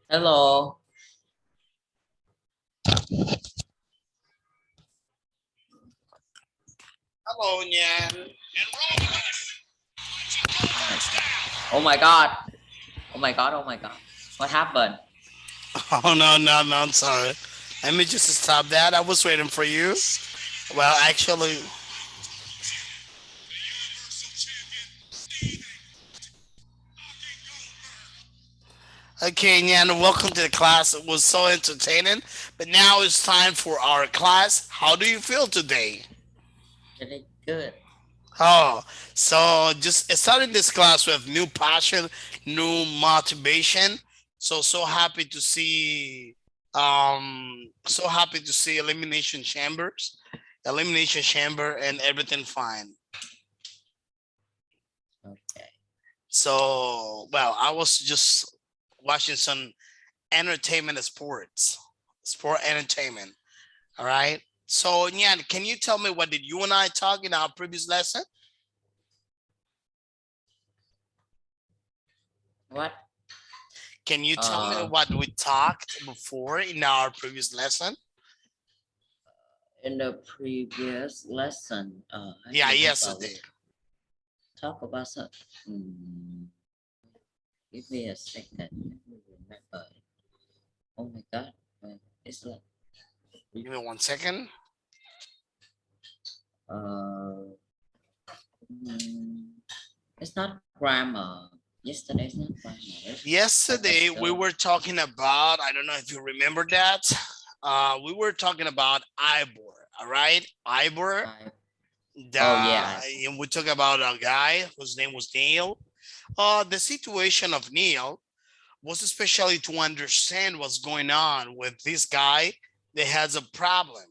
Hello. Hello, Nhan. Oh my god. Oh my god. Oh my god. What happened? Oh, no, I'm sorry. Let me just stop that. I was waiting for you. Well, actually, okay, Nhan, welcome to the class. It was so entertaining. But now it's time for our class. How do you feel today? Really good. Oh, so just starting this class with new passion, new motivation. So happy to see so happy to see elimination chamber and everything fine. Okay. So well, I was just watching some entertainment and sport entertainment. All right. So Nyan, can you tell me what did you and I talk in our previous lesson? What? Can you tell me Uh, what we talked before in our previous lesson? in the previous lesson, I Yeah, remember we yesterday. talk about some. Hmm, give me a second. Let me remember. Oh my god. It's like Give me 1 second. uh, mm, it's not grammar. Yesterday is not grammar. Let's Yesterday we go. were talking about, I don't know if you remember that. We were talking about Ivor, all right? Ivor, I. Oh yeah. and we talk about a guy whose name was Neil. The situation of Neil was especially to understand what's going on with this guy that has a problem.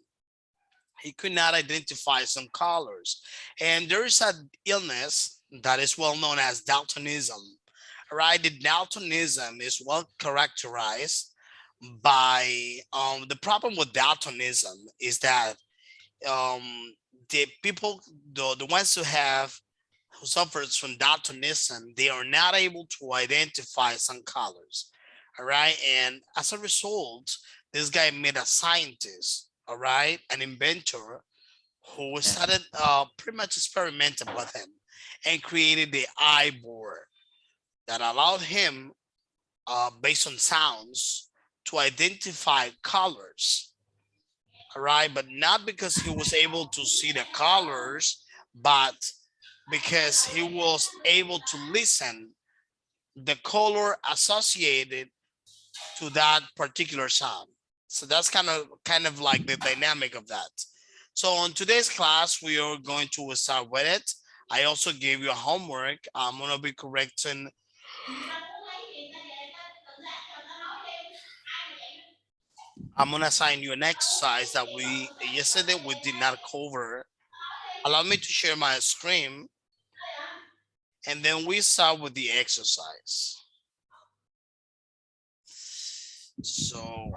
He could not identify some colors. And there is an illness that is well known as Daltonism. Right? The Daltonism is well characterized by the problem with Daltonism is that um, the people, the ones who suffers from daltonism, they are not able to identify some colors. All right. And as a result, this guy made a scientist, all right, an inventor who Yeah. started pretty much experimenting with him and created the eye board that allowed him, based on sounds, to identify colors. All right. But not because he was able to see the colors, but because he was able to listen the color associated to that particular sound. So that's kind of like the dynamic of that. So on today's class, we are going to start with it. I also gave you a homework. I'm gonna be correcting. I'm gonna assign you an exercise that we yesterday we did not cover. Allow me to share my screen, and then we start with the exercise. So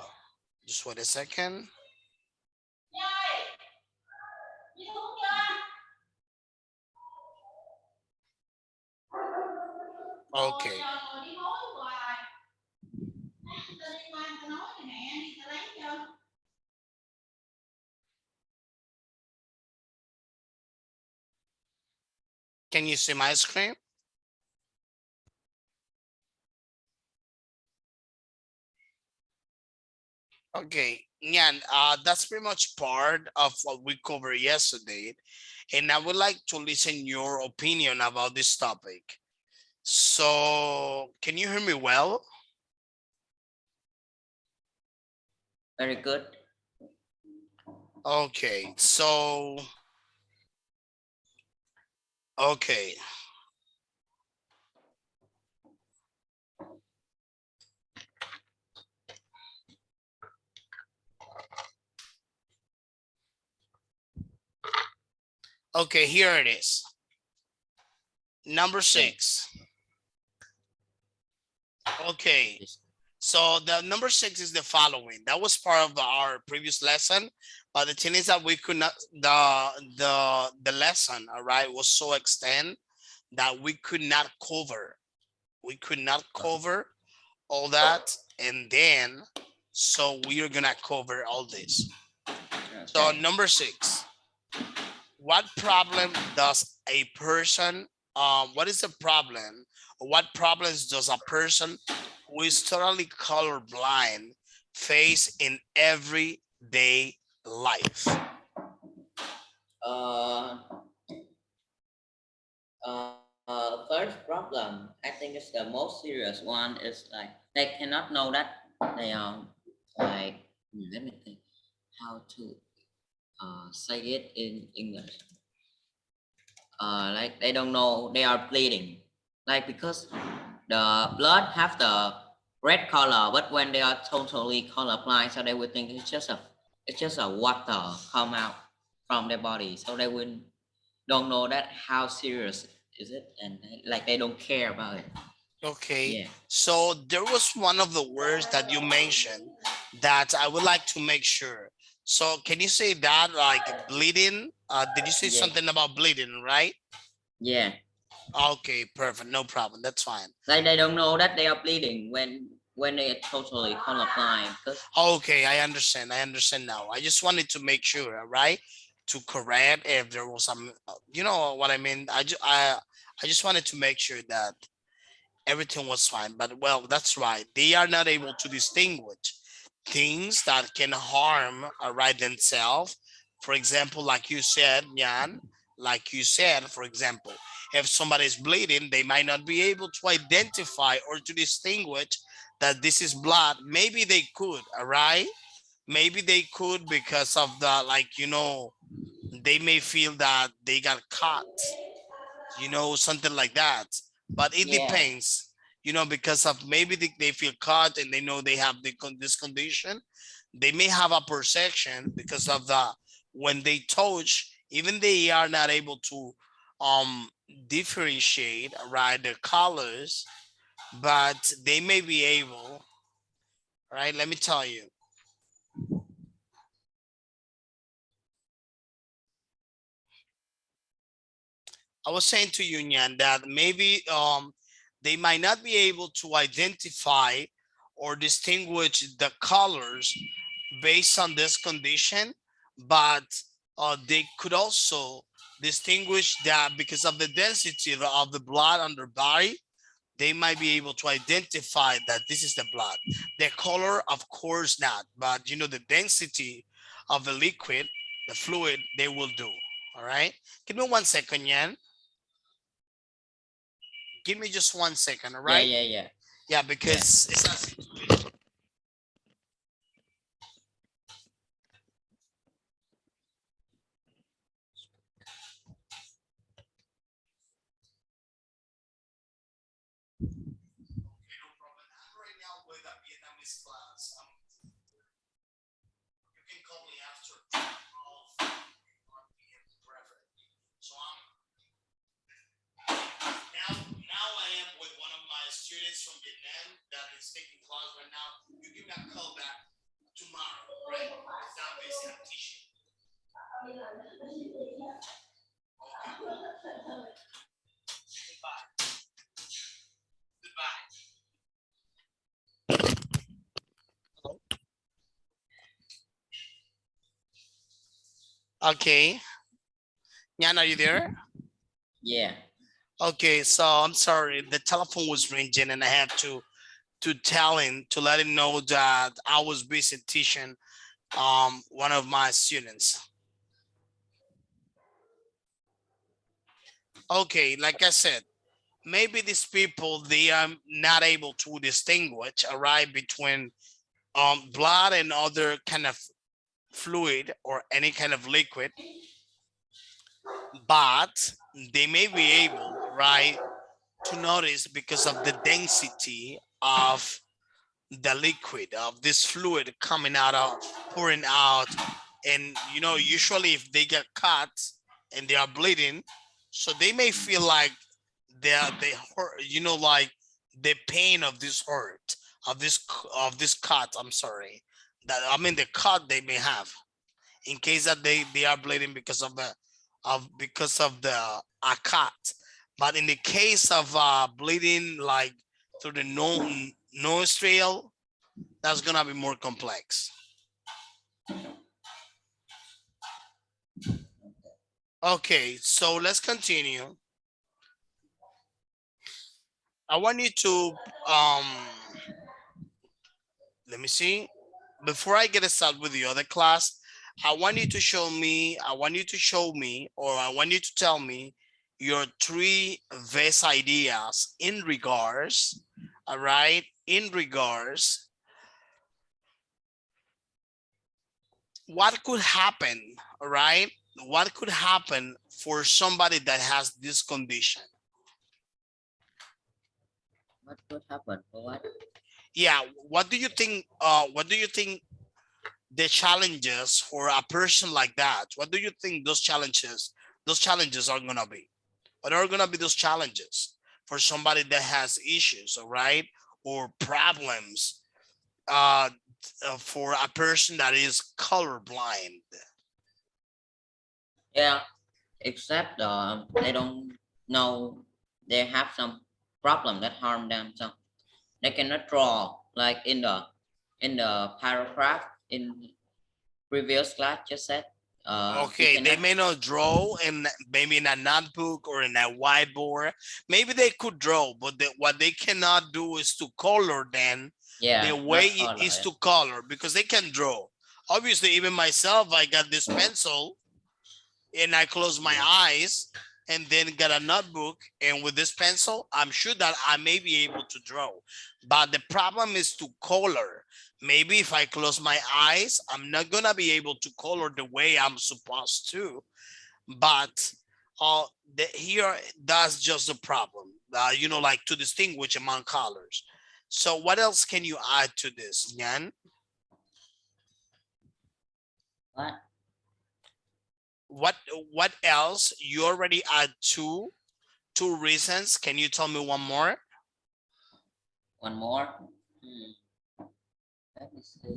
just wait a second. Okay. Can you see my screen? Okay. Yeah, that's pretty much part of what we covered yesterday. And I would like to listen your opinion about this topic. So can you hear me well? Very good. Okay. So okay. Okay, here it is. Number Okay. 6. Okay. So the number 6 is the following. That was part of our previous lesson, but the thing is that we could not the lesson, all right, was so extend that we could not cover. We could not cover all that, and then so we are gonna cover all this. So Okay. number 6, what problem does a person what is the problem, or what problems does a person who is totally colorblind face in everyday life? Uh, First problem, I think is the most serious one is like they cannot know that they are like let me think how to say it in English. Like they don't know they are bleeding, like because the blood have the red color, but when they are totally colorblind, so they will think it's just a water come out from their body, so they will don't know that how serious is it, and like they don't care about it. Okay, Yeah, so there was one of the words that you mentioned that I would like to make sure. So can you say that, like bleeding? Did you say yeah, something about bleeding, right? yeah. Okay, perfect, no problem, that's fine. Like they don't know that they are bleeding when they are totally colorblind. Because Okay, I understand now. I just wanted to make sure, right? To correct if there was some, you know what I mean? I just wanted to make sure that everything was fine. But well, that's right. They are not able to distinguish things that can harm, right, themselves. For example, like you said, Nyan, like you said, for example, if somebody is bleeding, they might not be able to identify or to distinguish that this is blood. Maybe they could, all right? Maybe they could because of the, like, they may feel that they got caught, something like that. But it yeah, depends, because of maybe they feel caught and they know they have this condition. They may have a perception because of the when they touch, even they are not able to differentiate, right, the colors, but they may be able, right? Let me tell you. I was saying to you, Nyan, that maybe they might not be able to identify or distinguish the colors based on this condition, but they could also distinguish that because of the density of the blood on their body, they might be able to identify that this is the blood. The color, of course not, but the density of the liquid, the fluid, they will do. All right. Give me 1 second, Yan. Give me just 1 second, all yeah, right? yeah, yeah, Yeah, yeah, because it's a situation. Okay, no problem. I'm right now with a Vietnamese class. You can call me after 1 p.m. preferably. So now I am with one of my students from Vietnam that is taking class right now. You give me a call back tomorrow, right? Because I'm busy. I'm teaching. Okay, cool. Goodbye. Goodbye. Okay. Nyan, are you there? yeah. Okay, so I'm sorry, the telephone was ringing and I had to tell him to let him know that I was busy teaching one of my students. Okay, like I said, maybe these people they are not able to distinguish, all right, between blood and other kind of fluid or any kind of liquid, but they may be able, right, to notice because of the density of the liquid of this fluid coming out of pouring out. And usually if they get cut and they are bleeding, so they may feel like they hurt, like the pain of this hurt, of this cut, I'm sorry, that I mean the cut they may have in case that they are bleeding because of the cut. But in the case of bleeding like through the nose, nose trail, that's gonna be more complex. Okay, so let's continue. I want you to let me see. Before I get started with the other class, I want you to show me, or I want you to tell me your three best ideas in regards, all right, in regards, what could happen, all right? What could happen for somebody that has this condition? What could happen for what? Yeah, what do you think? What do you think the challenges for a person like that? What do you think those challenges are gonna be? What are gonna be those challenges for somebody that has issues, all right, or problems, uh, for a person that is colorblind? Yeah, except they don't know they have some problem that harm them, so they cannot draw like in the paragraph in previous class just said. You Okay, they cannot. may not draw in maybe in a notebook or in a whiteboard. Maybe they could draw, but what they cannot do is to color them the Yeah, way not it color. is Yeah. to color because they can draw. Obviously, even myself, I got this pencil and I close my eyes and then get a notebook, and with this pencil I'm sure that I may be able to draw, but the problem is to color. Maybe if I close my eyes I'm not gonna be able to color the way I'm supposed to, but uh here that's just the problem, like to distinguish among colors. So what else can you add to this, Nhan? What? what what else? You already add two reasons. Can you tell me one more? One more. Hmm. Let me see.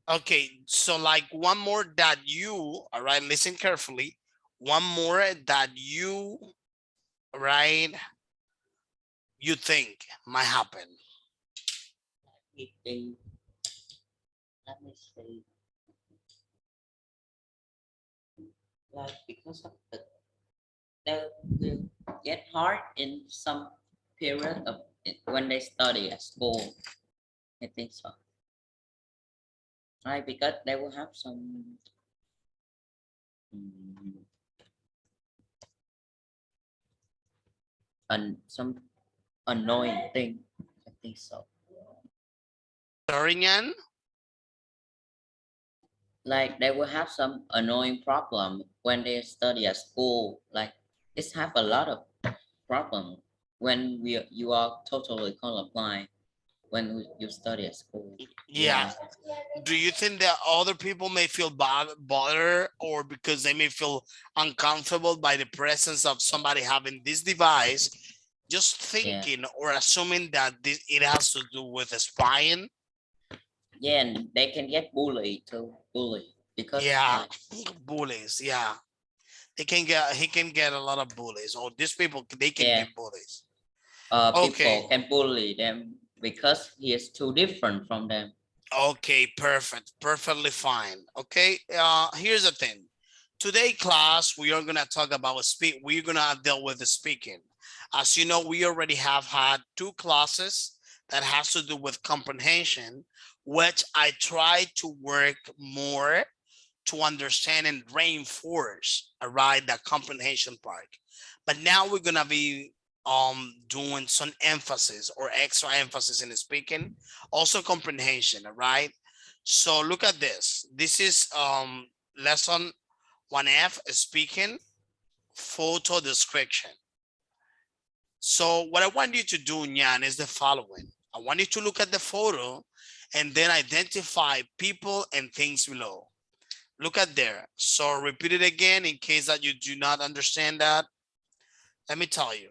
Okay, so like one more that you, all right, listen carefully. One more that you, right, you think might happen. Let let me see. Like because of they will get hard in some period of when they study at school. I think so. Right, because they will have some mm, some annoying thing. I think so. Sorry, Nyan? Like they will have some annoying problem when they study at school. Like it's have a lot of problem when you are totally colorblind when you study at school. Yeah. Yeah, Do you think that other people may feel bothered or because they may feel uncomfortable by the presence of somebody having this device, just yeah, thinking or assuming that it has to do with spying? yeah, and they can get bullied too. Bully because Yeah, like bullies. Yeah, he can get a lot of bullies, or these people they can yeah, get bullies. Okay, people can bully them because he is too different from them. okay, perfect, perfectly fine. Okay, here's the thing. Today class we are gonna talk about we're gonna deal with the speaking. As you know, we already have had two classes that has to do with comprehension, which I try to work more to understand and reinforce, all right, that comprehension part. But now we're gonna be doing some emphasis or extra emphasis in the speaking, also comprehension, all right. So look at this. This is lesson 1F, speaking, photo description. So what I want you to do, Nyan, is the following. I want you to look at the photo and then identify people and things below. Look at there. So repeat it again in case that you do not understand that. Let me tell you.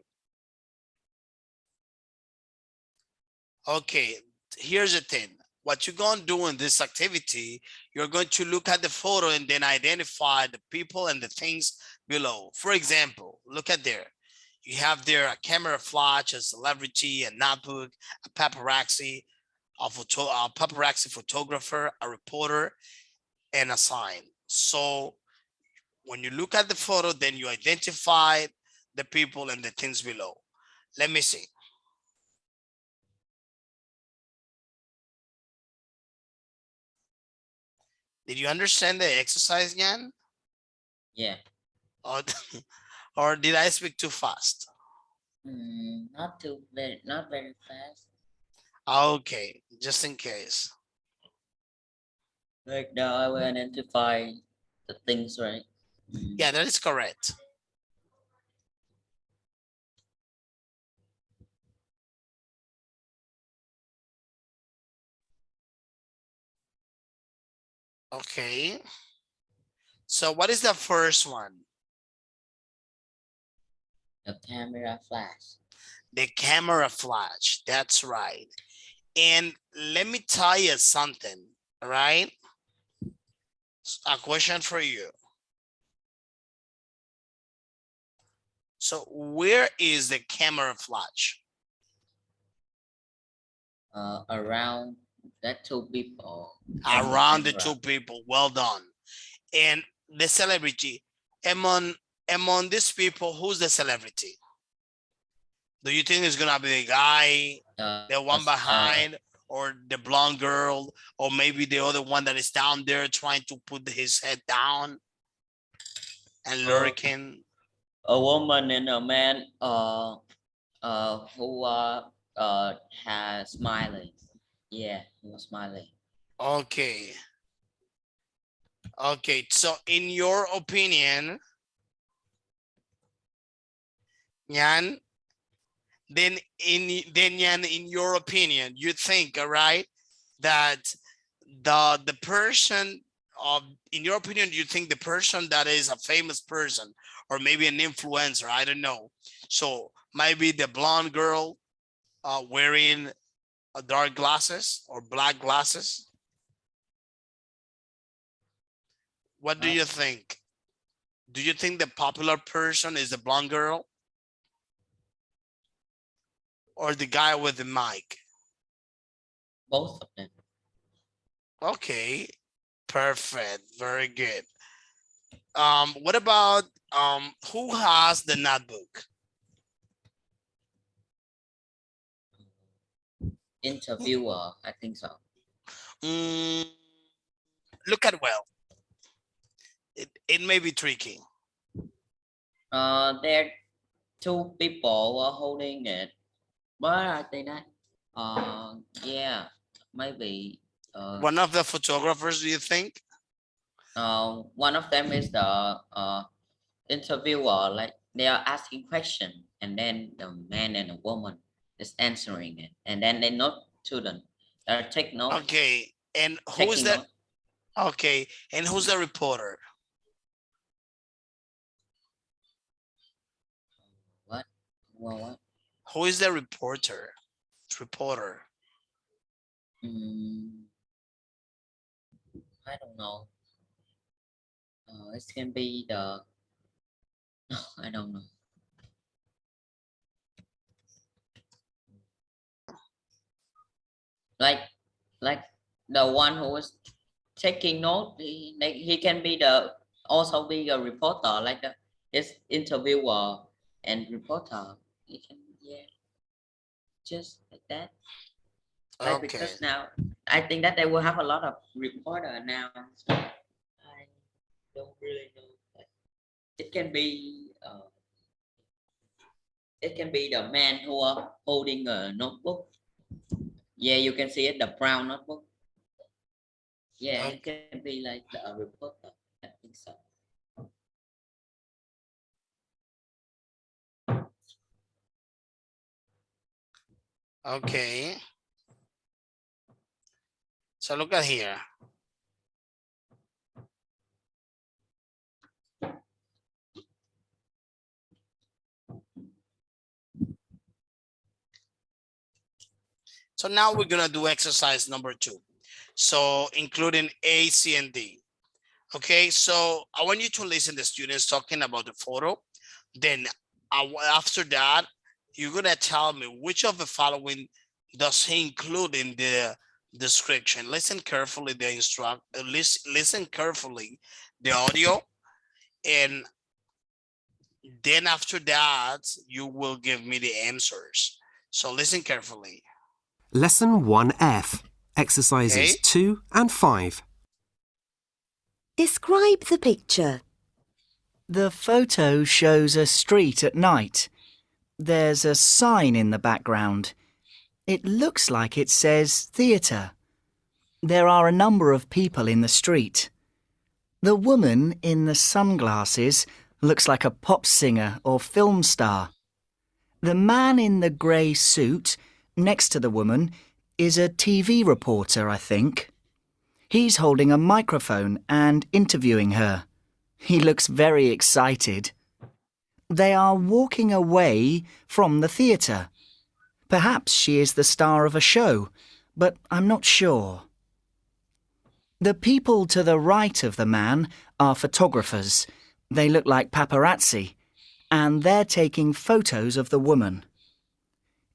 Okay, here's the thing. What you're going to do in this activity, you're going to look at the photo and then identify the people and the things below. For example, look at there. You have there a camera flash, a celebrity, a notebook, a paparazzi, a paparazzi photographer, a reporter, and a sign. So when you look at the photo, then you identify the people and the things below. Let me see. Did you understand the exercise, Nhan? Yeah. Or, or did I speak too fast? Not very fast. Okay, just in case. Like now I will identify the things, right? Yeah, that is correct. Okay. So what is the first one? The camera flash. The camera flash. That's right. And let me tell you something, all right? A question for you. So where is the camera flash? Around that two people. Around the two people. Well done. And the celebrity, among these people, who's the celebrity? Do you think it's gonna be the guy, the one behind, or the blonde girl, or maybe the other one that is down there trying to put his head down and lurking? A woman and a man who has smiling. Yeah, he was smiling. Okay. Okay, so in your opinion, Nhan, Nhan, in your opinion, you think, all right, that the person of, in your opinion, you think the person that is a famous person or maybe an influencer, I don't know, so maybe the blonde girl wearing dark glasses or black glasses? What do you think? Do you think the popular person is the blonde girl or the guy with the mic? Both of them. Okay, perfect, very good. What about who has the notebook? Interviewer, I think so. Look at well. It may be tricky. There two people were holding it, but I think that yeah, maybe One of the photographers, do you think? one of them is the interviewer, like they are asking question, and then the man and the woman is answering it, and then they note to them. They take note. Okay, and who is Taking that? note. Okay, and who's the reporter? What? Well, what? Who is the reporter? Reporter. I don't know. It can be the. I don't know. Like, like the one who is taking note. He can be the also be a reporter, like the his interviewer and reporter. He can, yeah, just like that. Like Okay. because now I think that they will have a lot of reporter now. So I don't really know. It can be the man who are holding a notebook. Yeah, you can see it, the brown notebook. Yeah, Okay. it can be like the reporter. I think so. Okay. So look at here. So now we're gonna do exercise number 2. So including A, C, and D. Okay, so I want you to listen to the students talking about the photo. Then After that, you're gonna tell me which of the following does he include in the description. Listen carefully the listen carefully the audio, and then after that you will give me the answers. So listen carefully. Lesson 1F, exercises Okay. 2 and 5. Describe the picture. The photo shows a street at night. There's a sign in the background. It looks like it says theatre. There are a number of people in the street. The woman in the sunglasses looks like a pop singer or film star. The man in the grey suit next to the woman is a TV reporter, I think. He's holding a microphone and interviewing her. He looks very excited. They are walking away from the theatre. Perhaps she is the star of a show, but I'm not sure. The people to the right of the man are photographers. They look like paparazzi, and they're taking photos of the woman.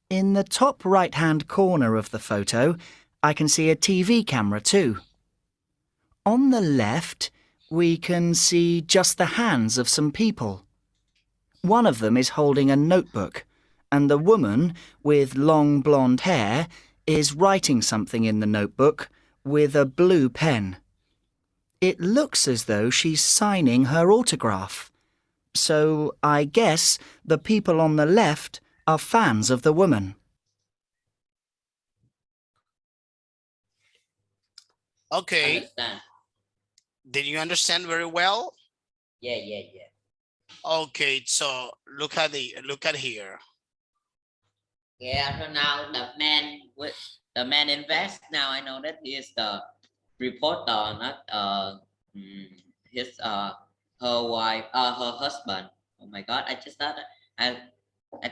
In the top right-hand corner of the photo, I can see a TV camera too. On the left, we can see just the hands of some people. One of them is holding a notebook, and the woman with long blonde hair is writing something in the notebook with a blue pen. It looks as though she's signing her autograph. So I guess the people on the left are fans of the woman. Okay. Understand? Did you understand very well? Yeah. Okay, so look at here. Yeah. So now the man invest. Now I know that he is the reporter, not his her wife, her husband. Oh my God! I just thought I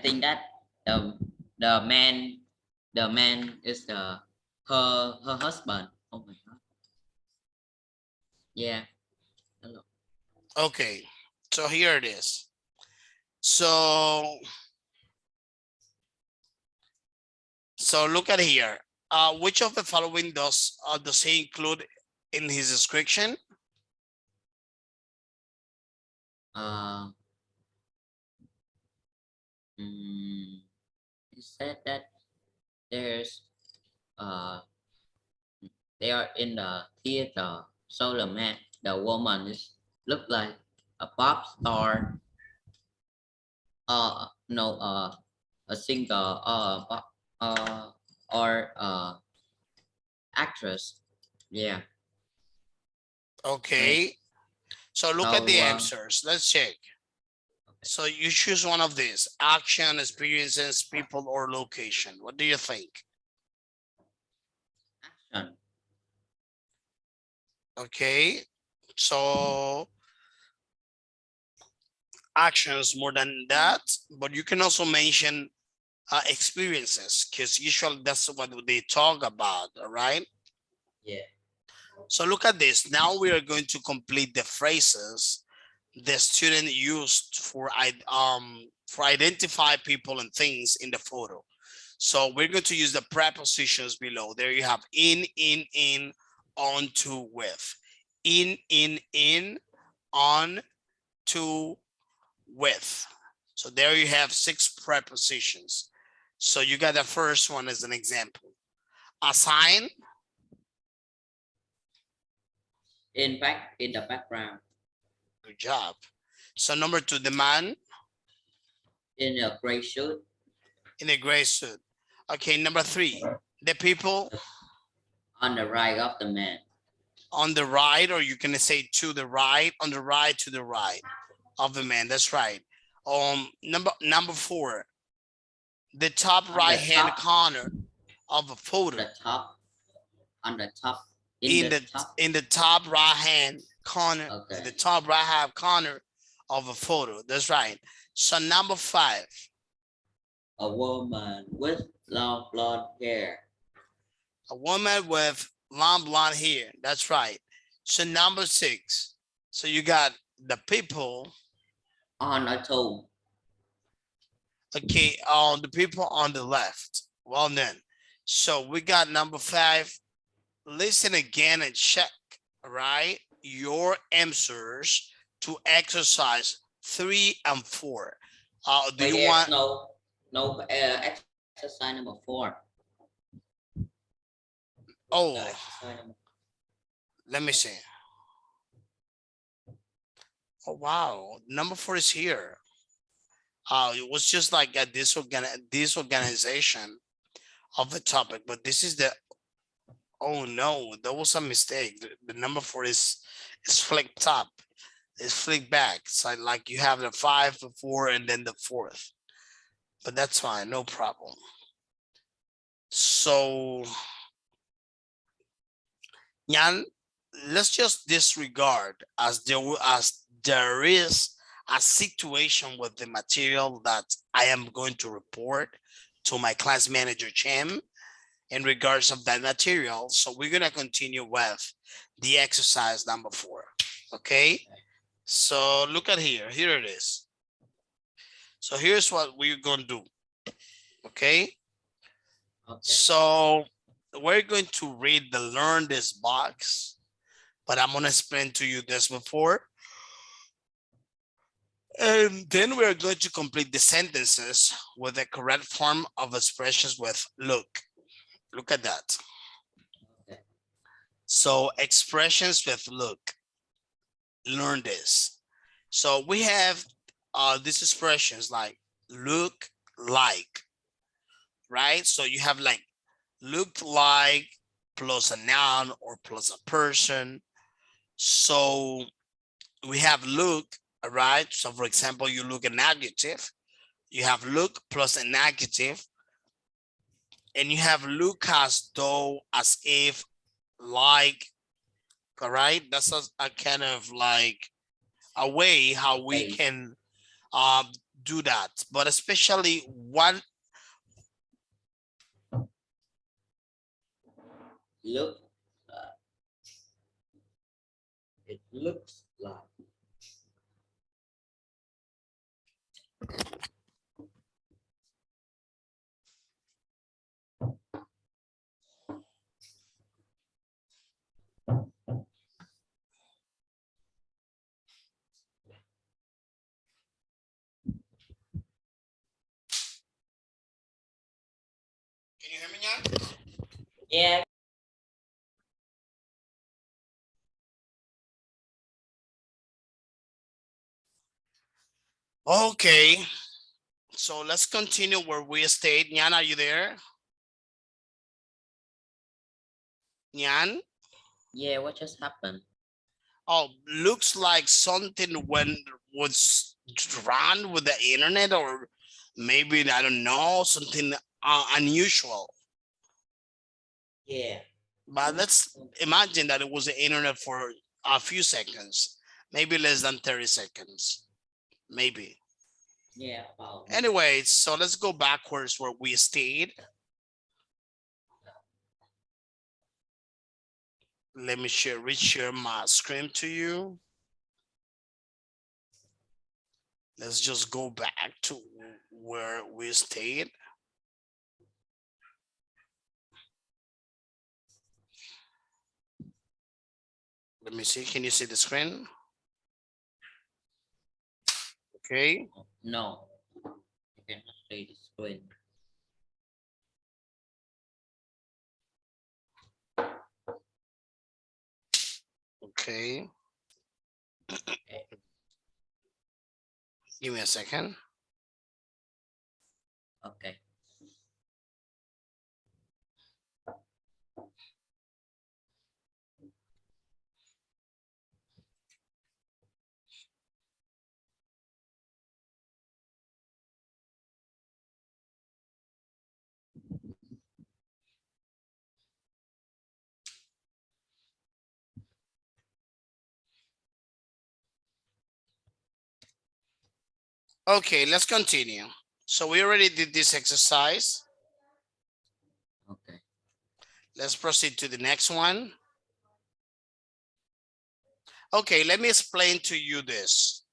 think that the man is her husband. Oh my God! Yeah. Hello. Okay, so here it is. So look at here. Which of the following does he include in his description? He said that there's they are in the theater. So the woman is look like a pop star. No, a singer, or actress. Yeah. Okay, so look at So, the answers. Let's check. okay. So you choose one of these: action, experiences, people, or location. What do you think? Action. Okay, so actions more than that, but you can also mention experiences, because usually that's what they talk about. All right. Yeah. So look at this. Now we are going to complete the phrases the student used for identify people and things in the photo. So we're going to use the prepositions below. There you have in, on, to, with. In, on, to, with. So there you have 6 prepositions. So you got the first one as an example. Assign. In the background. Good job. So number 2, the man. In a gray suit. In a gray suit. Okay, number 3, the people. On the right of the man. On the right, or you can say to the right, on the right, to the right of the man. That's right. Number 4, the top right hand corner of a photo. The top. On the top. In the top right hand corner. Okay. The top right hand corner of a photo. That's right. So number 5, a woman with long blonde hair. a woman with long blonde hair. That's right. So number 6, so you got the people On a tomb. Okay, on the people on the left. Well then, so we got number 5. Listen again and check, right, your answers to exercise 3 and 4. Do Wait, you there's want? no exercise number 4. The Oh, exercise number. let me see. Oh wow, number 4 is here. It was just like a disorganization of the topic, but this is the. Oh no, that was a mistake. The number 4 is flipped up. It's flipped back. It's like you have the 5, the 4, and then the 4th. But that's fine, no problem. So, Nhan, let's just disregard as there is a situation with the material that I am going to report to my class manager Chem in regards of that material. So we're gonna continue with the exercise number 4. Okay. So look at here. Here it is. So here's what we're gonna do. Okay. Okay. So we're going to read the learn this box, but I'm gonna explain to you this before. And then we're going to complete the sentences with the correct form of expressions with look. Look at that. Okay. So expressions with look. Learn this. So we have these expressions like look like, right? So you have like look like plus a noun or plus a person. So we have look, right? So for example, you look an adjective, you have look plus an adjective, and you have look as though, as if, like, all right? That's a kind of like a way how we can do that, but especially one. Look, it looks like. Can you hear me now? Yeah. Okay, so let's continue where we stayed. Nhan, are you there? Nhan? Yeah, what just happened? Oh, looks like something when was run with the internet, or maybe I don't know, something unusual. Yeah. But let's imagine that it was the internet for a few seconds, maybe less than 30 seconds, maybe. Yeah, about. Anyway, so let's go backwards where we stayed. Let me reshare my screen to you. Let's just go back to where we stayed. Let me see, can you see the screen? Okay. No, you cannot see the screen. Okay. Give me a second. Okay. Okay, let's continue. So we already did this exercise. Okay. Let's proceed to the next one. Okay, let me explain to you this.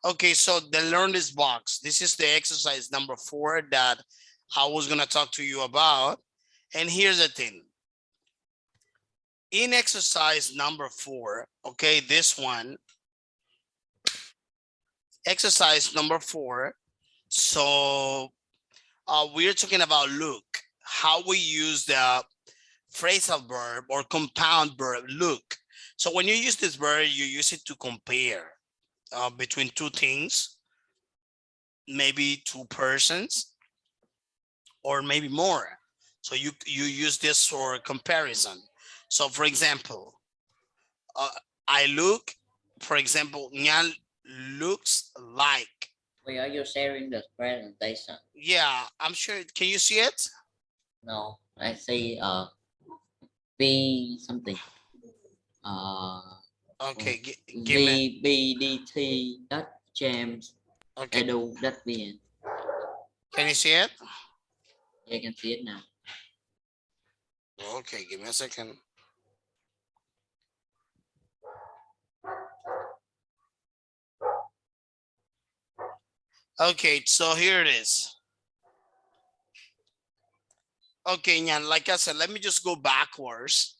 Okay, so then learn this box. This is the exercise number 4 that I was gonna talk to you about. And here's the thing. In exercise number 4, okay, this one, exercise number 4. So we're talking about look, how we use the phrasal verb or compound verb look. So when you use this verb, you use it to compare between two things, maybe two persons, or maybe more. So you use this for comparison. So for example, I look, for example, Nhan looks like. Why are you sharing the presentation? Yeah, I'm sure. Can you see it? No, I say B something. Okay, give me. V BDT dot James Okay, edu dot vn. can you see it? You can see it now. Okay, give me a second. Okay, so here it is. Okay, Nhan, like I said, let me just go backwards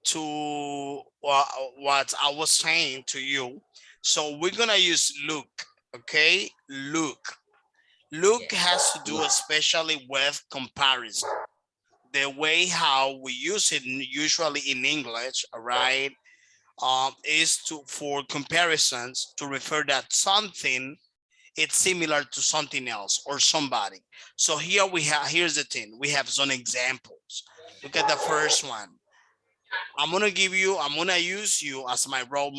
to what I was saying to you. So we're gonna use look, okay? Look. Look Yeah. has to do especially with comparison. The way how we use it usually in English, all right, is for comparisons to refer that something it's similar to something else or somebody. So here we have, here's the thing, we have some examples. Look at the first one. I'm gonna use you as my role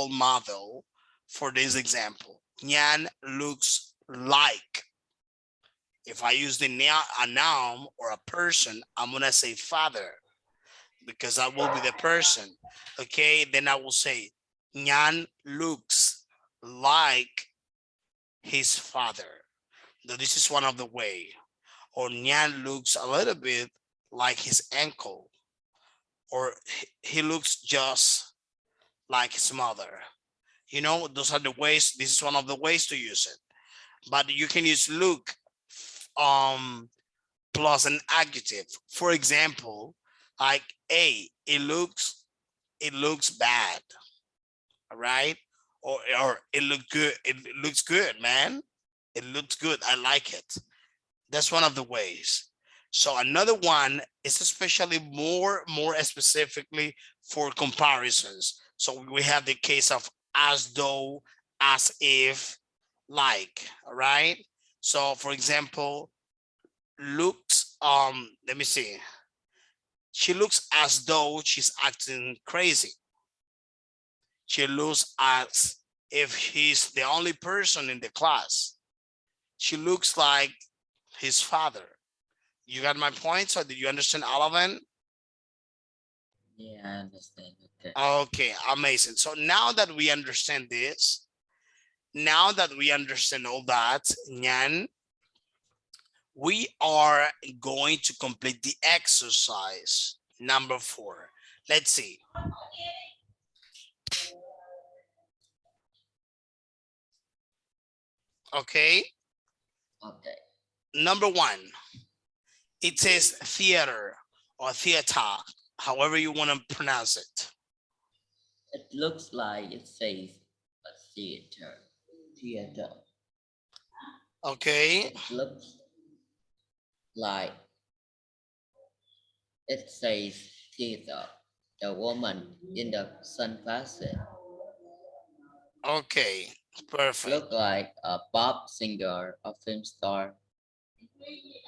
model for this example. Nhan looks like. If I use a noun or a person, I'm gonna say father because I will be the person. Okay, then I will say Nhan looks like his father. Now, this is one of the way. Or Nhan looks a little bit like his uncle, or he looks just like his mother. You know, those are the ways. This is one of the ways to use it. But you can use look um plus an adjective. For example, like a it looks bad, all right? Or it look good. It looks good, man. It looks good. I like it. That's one of the ways. So another one is especially more specifically for comparisons. So we have the case of as though, as if, like, all right? So for example, looks, let me see. She looks as though she's acting crazy. She looks as if he's the only person in the class. She looks like his father. You got my point? So did you understand all of it? Yeah, I understand. Okay. Okay, amazing. So now that we understand this, now that we understand all that, Nhan, we are going to complete the exercise number 4. Let's see. Okay, Okay. number 1, it says theater or theater, however you want to pronounce it. It looks like it says a theater. Theater. Okay, It looks like it says theater. The woman in the sunglasses okay, perfect. look like a pop singer or film star. He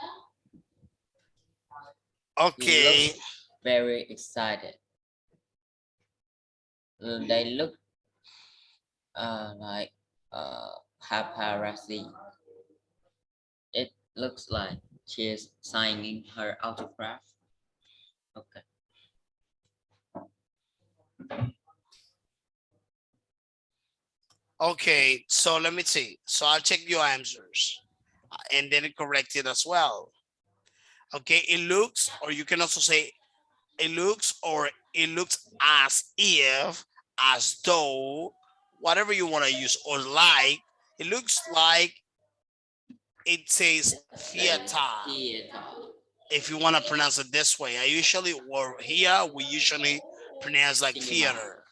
Okay, looks very excited. They look like paparazzi. It looks like she's signing her autograph. Okay. okay, so let me see. So I'll check your answers and then correct it as well. Okay, it looks, or you can also say it looks, or it looks as if, as though whatever you want to use, or like, it looks like it says theater. If you want to pronounce it this way, I usually, or here, we usually pronounce like theater,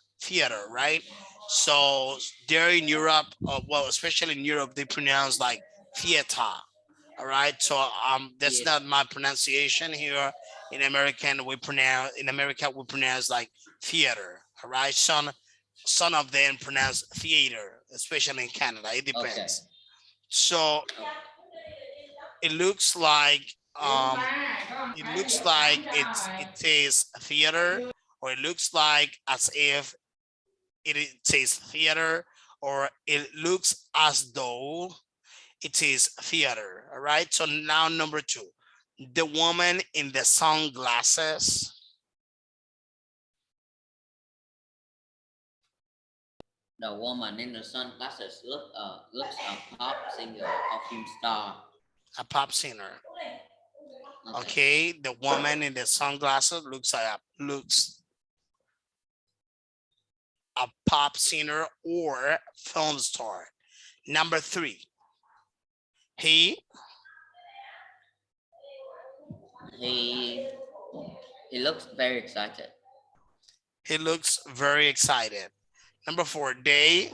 right? So there in Europe, well, especially in Europe, they pronounce like theater. All right. So that's not my pronunciation here. In America we pronounce like theater. All right. Some of them pronounce theater, especially in Canada. It depends. So it looks like it says theater, or it looks like as if it says theater, or it looks as though it is theater. All right. So now number 2, the woman in the sunglasses. The woman in the sunglasses looks a pop singer or film star. A pop singer. Okay. The woman in the sunglasses looks a pop singer or film star. Number 3, he looks very excited. He looks very excited. Number 4, they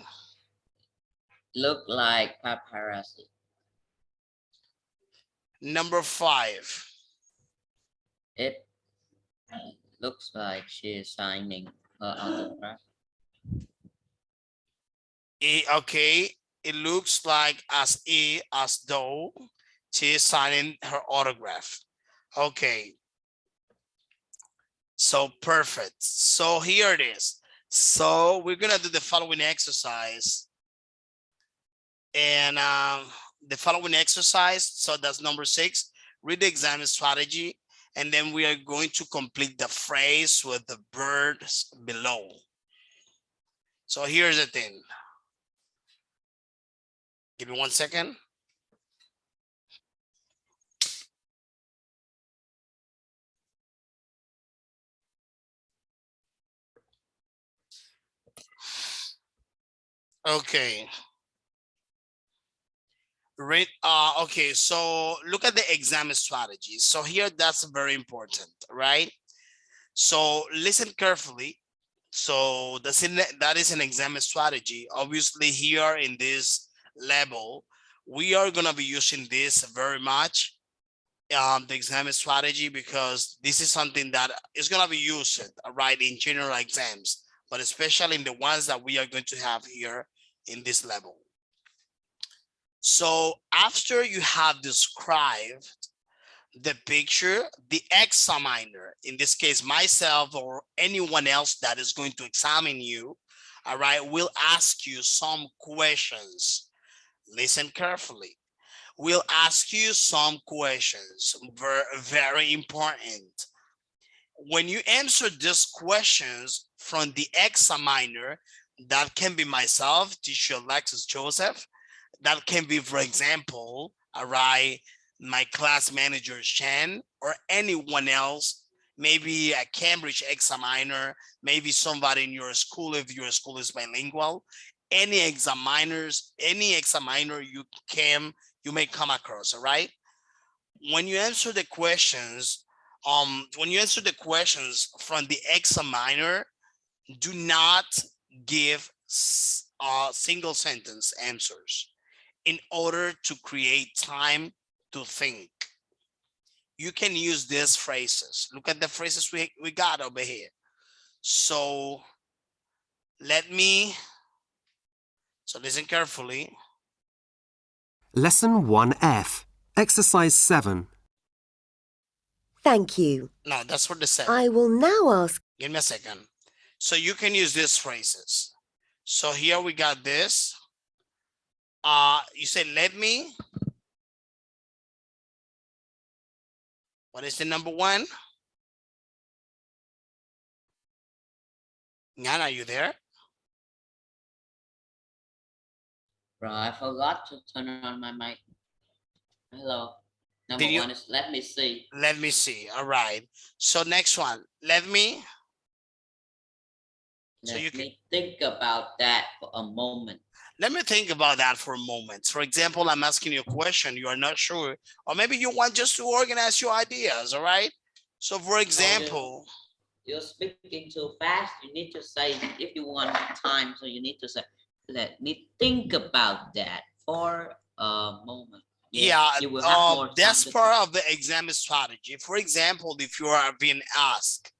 look like paparazzi. Number 5, it looks like she is signing her autograph. Okay, it looks like as though she is signing her autograph. Okay. So perfect. So here it is. So we're gonna do the following exercise. And the following exercise, so that's number 6, read the exam strategy, and then we are going to complete the phrase with the birds below. So here's the thing. Give me 1 second. Okay. Okay, so look at the exam strategy. So here, that's very important, right? So listen carefully. So that is an exam strategy. Obviously here in this level, we are gonna be using this very much, the exam strategy, because this is something that is gonna be used, right, in general exams, but especially in the ones that we are going to have here in this level. So after you have described the picture, the examiner, in this case myself or anyone else that is going to examine you, all right, will ask you some questions. Listen carefully. We'll ask you some questions, very important. When you answer these questions from the examiner, that can be myself, teacher Alexis Joseph, that can be, for example, all right, my class manager Nhan, or anyone else, maybe a Cambridge examiner, maybe somebody in your school if your school is bilingual. Any examiner you may come across. All right. When you answer the questions, from the examiner, do not give single sentence answers in order to create time to think. You can use these phrases. Look at the phrases we got over here. So listen carefully. Lesson 1F, Exercise 7. Thank you. No, that's for the 7. I will now ask. Give me a second. So you can use these phrases. So here we got this. You say, let me. What is the number 1? Nhan, are you there? Bro, I forgot to turn on my mic. Hello. Number 1 is let me see. Let me see. All right. So next one, let me. So Let you can, me think about that for a moment. let me think about that for a moment. For example, I'm asking you a question, you are not sure, or maybe you want just to organize your ideas, all right? So for example, You're speaking too fast. You need to say, if you want time, so you need to say, let me think about that for a moment. yeah, You will have more time that's to part of the exam strategy. For example, if you are being asked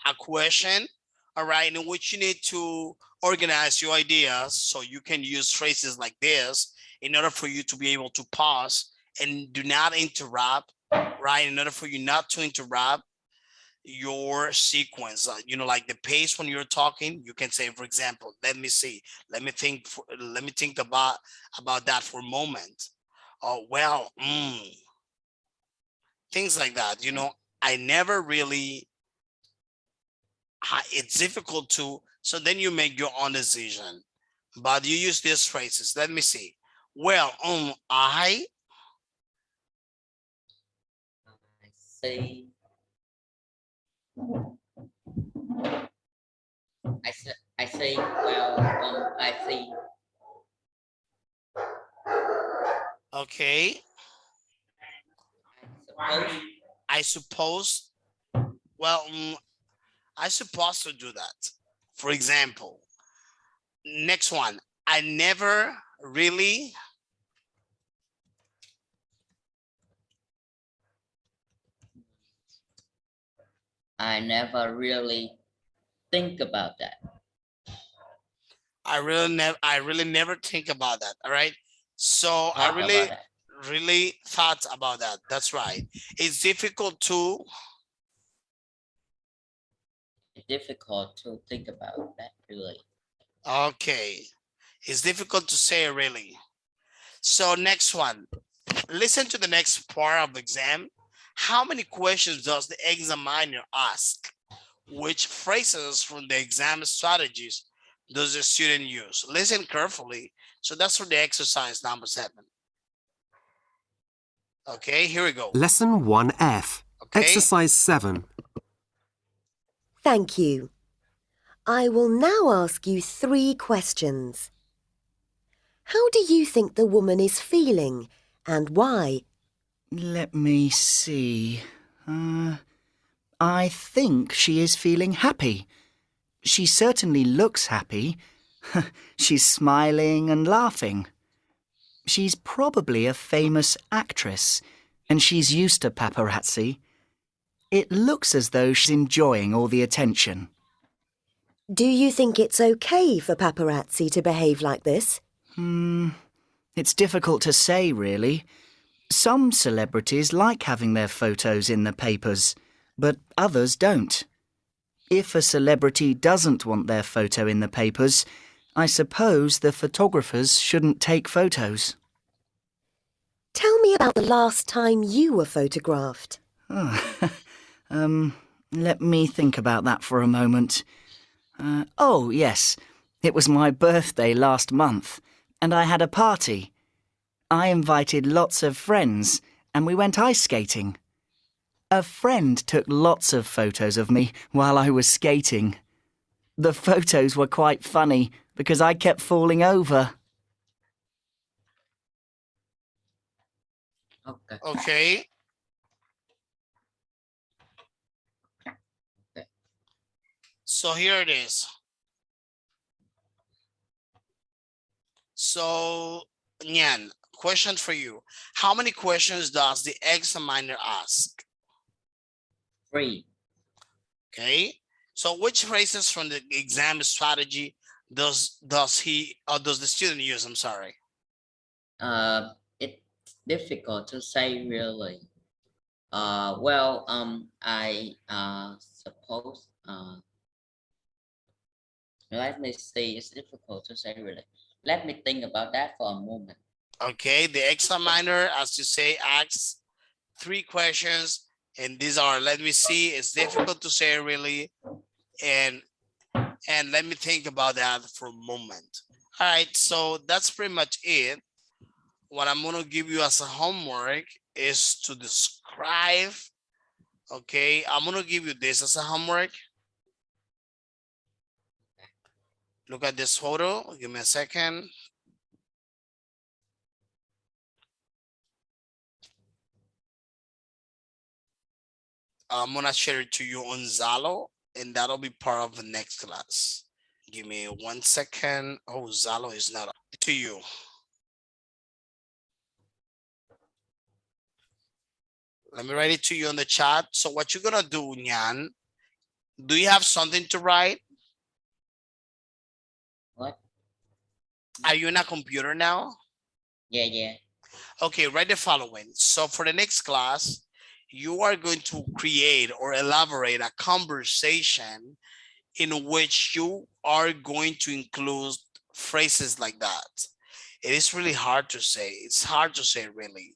a question, all right, in which you need to organize your ideas, so you can use phrases like this in order for you to be able to pause and do not interrupt, right? In order for you not to interrupt your sequence, like the pace when you're talking, you can say, for example, let me see, let me think about that for a moment. Oh, well, things like that, I never really, it's difficult to, so then you make your own decision, but you use these phrases. Let me see. Well, I say, I say, well, I see. okay, Suppose I suppose, well, I supposed to do that. For example, next one, I never really, I never really think about that. I really never think about that. All right. So I Thought about that. really thought about that. That's right. It's difficult to, It's difficult to think about that, really. okay. It's difficult to say really. So next one, listen to the next part of the exam. How many questions does the examiner ask? Which phrases from the exam strategies does the student use? Listen carefully. So that's for the exercise number 7. Okay, here we go. Lesson 1F. Okay. Exercise 7. Thank you. I will now ask you 3 questions. How do you think the woman is feeling and why? Let me see. I think she is feeling happy. She certainly looks happy. She's smiling and laughing. She's probably a famous actress, and she's used to paparazzi. It looks as though she's enjoying all the attention. Do you think it's okay for paparazzi to behave like this? It's difficult to say, really. Some celebrities like having their photos in the papers, but others don't. If a celebrity doesn't want their photo in the papers, I suppose the photographers shouldn't take photos. Tell me about the last time you were photographed. Let me think about that for a moment. Oh, yes. It was my birthday last month, and I had a party. I invited lots of friends, and we went ice skating. A friend took lots of photos of me while I was skating. The photos were quite funny because I kept falling over. Okay. Okay. Okay. So here it is. So, Nhan, question for you. How many questions does the examiner ask? 3. Okay. So which phrases from the exam strategy does the student use? I'm sorry. It's difficult to say, really. Well, I suppose. Let me see. It's difficult to say, really. Let me think about that for a moment. Okay, the examiner, as you say, asks 3 questions, and these are, let me see, it's difficult to say really, and let me think about that for a moment. All right, so that's pretty much it. What I'm gonna give you as a homework is to describe. Okay, I'm gonna give you this as a homework. Look at this photo. Give me a second. I'm gonna share it to you on Zalo, and that'll be part of the next class. Give me 1 second. Oh, Zalo is not up to you. Let me write it to you on the chat. So what you're gonna do, Nhan, do you have something to write? What? Are you in a computer now? Yeah. Okay, write the following. So for the next class, you are going to create or elaborate a conversation in which you are going to include phrases like that. It is really hard to say. It's hard to say, really.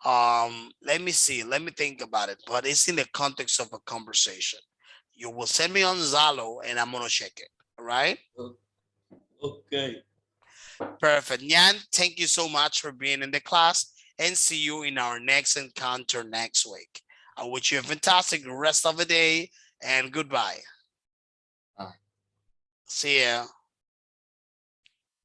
Let me see. Let me think about it. But it's in the context of a conversation. You will send me on Zalo and I'm gonna check it. All right. Okay. Perfect. Nhan, thank you so much for being in the class and see you in our next encounter next week. I wish you a fantastic rest of the day and goodbye. Bye. See ya.